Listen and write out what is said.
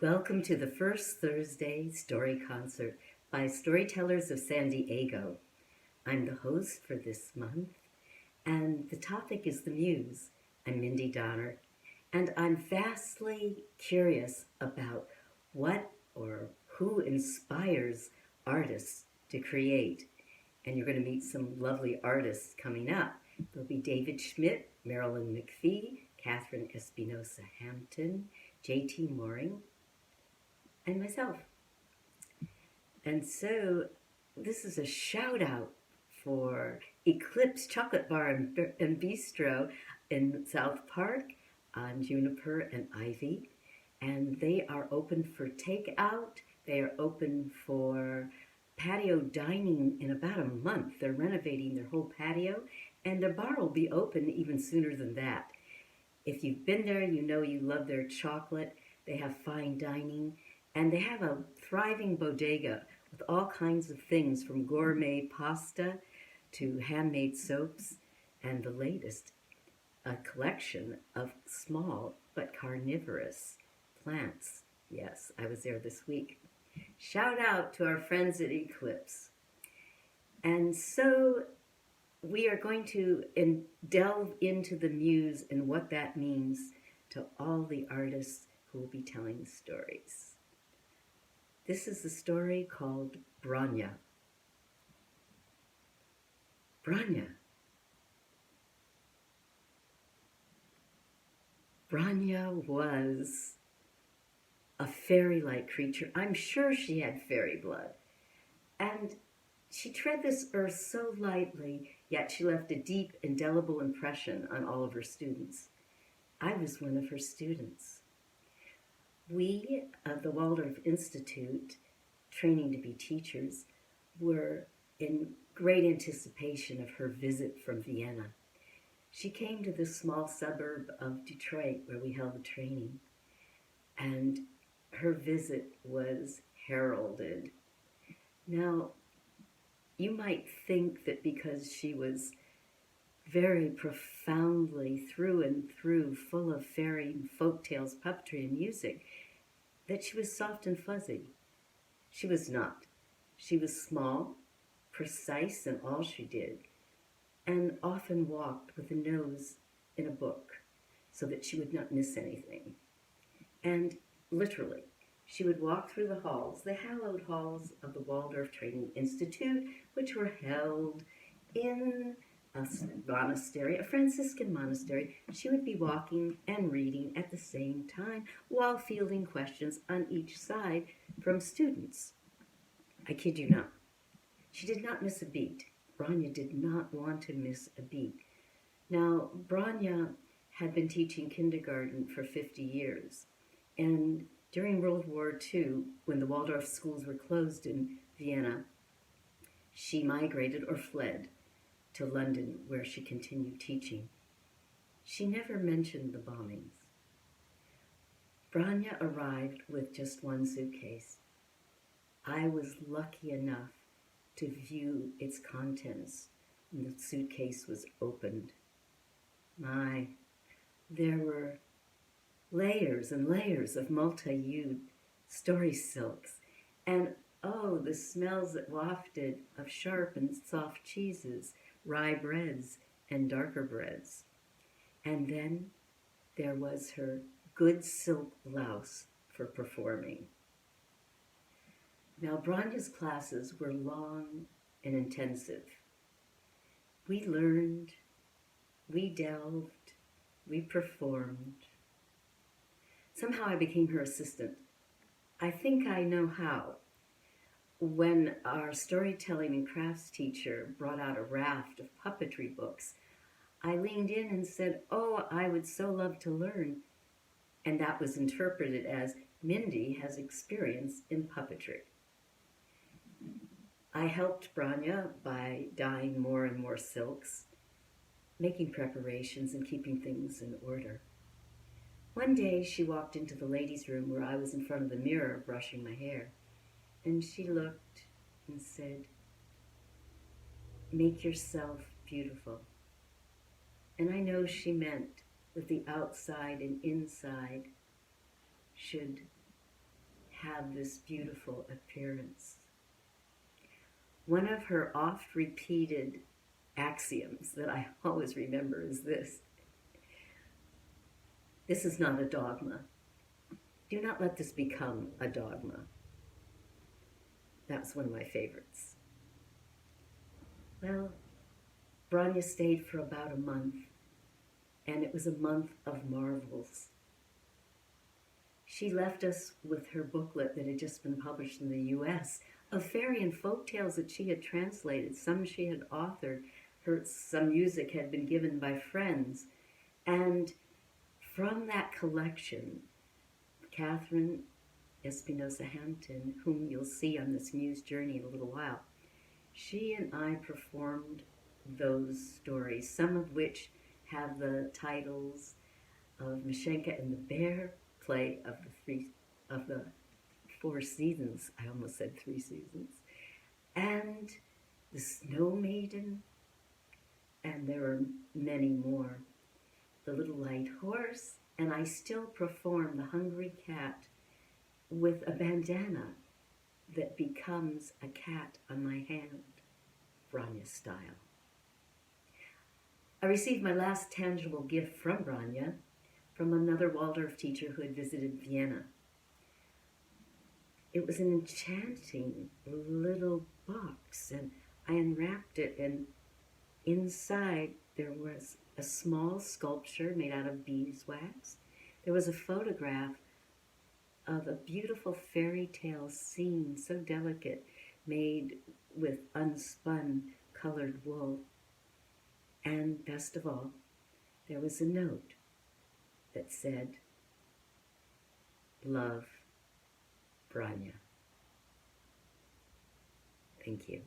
Welcome to the first Thursday story concert by Storytellers of San Diego. I'm the host for this month, and the topic is the Muse. I'm Mindy Donner, and I'm vastly curious about what or who inspires artists to create. And you're going to meet some lovely artists coming up. There'll be David Schmidt, Marilyn McPhee, Catherine Espinosa Hampton, J.T. Mooring, and myself. And so this is a shout out for Eclipse Chocolate Bar and Bistro in South Park on Juniper and Ivy. And they are open for takeout. They are open for patio dining in about a month. They're renovating their whole patio, and their bar will be open even sooner than that. If you've been there, you know you love their chocolate. They have fine dining. And they have a thriving bodega with all kinds of things from gourmet pasta to handmade soaps, and the latest, a collection of small but carnivorous plants. Yes, I was there this week. Shout out to our friends at Eclipse. And so we are going to delve into the Muse and what that means to all the artists who will be telling stories. This is a story called Bronja. Bronja. Bronja was a fairy-like creature. I'm sure she had fairy blood. And she tread this earth so lightly, yet she left a deep, indelible impression on all of her students. I was one of her students. We of the Waldorf Institute, training to be teachers, were in great anticipation of her visit from Vienna. She came to this small suburb of Detroit where we held the training, and her visit was heralded. Now, you might think that because she was very profoundly through and through full of fairy and folk tales, puppetry, and music, that she was soft and fuzzy. She was not. She was small, precise in all she did, and often walked with a nose in a book so that she would not miss anything. And literally, she would walk through the halls, the hallowed halls of the Waldorf Training Institute, which were held in a monastery, a Franciscan monastery. She would be walking and reading at the same time while fielding questions on each side from students. I kid you not. She did not miss a beat. Bronja did not want to miss a beat. Now, Bronja had been teaching kindergarten for 50 years, and during World War II, when the Waldorf schools were closed in Vienna, she migrated or fled to London, where she continued teaching. She never mentioned the bombings. Bronja arrived with just one suitcase. I was lucky enough to view its contents when the suitcase was opened. My, there were layers and layers of multi-hued story silks, and oh, the smells that wafted of sharp and soft cheeses, rye breads, and darker breads. And then there was her good silk blouse for performing. Now, Bronja's classes were long and intensive. We learned, we delved, we performed. Somehow I became her assistant. I think I know how. When our storytelling and crafts teacher brought out a raft of puppetry books, I leaned in and said, "Oh, I would so love to learn." And that was interpreted as, Mindy has experience in puppetry. I helped Bronja by dyeing more and more silks, making preparations and keeping things in order. One day she walked into the ladies' room where I was in front of the mirror brushing my hair, and she looked and said, "Make yourself beautiful." And I know she meant that the outside and inside should have this beautiful appearance. One of her oft-repeated axioms that I always remember is this: this is not a dogma. Do not let this become a dogma. That's one of my favorites. Well, Bronja stayed for about a month, and it was a month of marvels. She left us with her booklet that had just been published in the US of fairy and folk tales that she had translated. Some she had authored. Some music had been given by friends. And from that collection, Catherine Espinosa Hampton, whom you'll see on this Muse journey in a little while, she and I performed those stories, some of which have the titles of Mashenka and the Bear, play of the 4 seasons. I almost said 3 seasons. And the Snow Maiden, and there are many more. The Little Light Horse, and I still perform The Hungry Cat with a bandana that becomes a cat on my hand, Bronja style. I received my last tangible gift from Bronja from another Waldorf teacher who had visited Vienna. It was an enchanting little box, and I unwrapped it, and inside there was a small sculpture made out of beeswax. There was a photograph of a beautiful fairy tale scene, so delicate, made with unspun colored wool. And best of all, there was a note that said, "Love, Bronja." Thank you.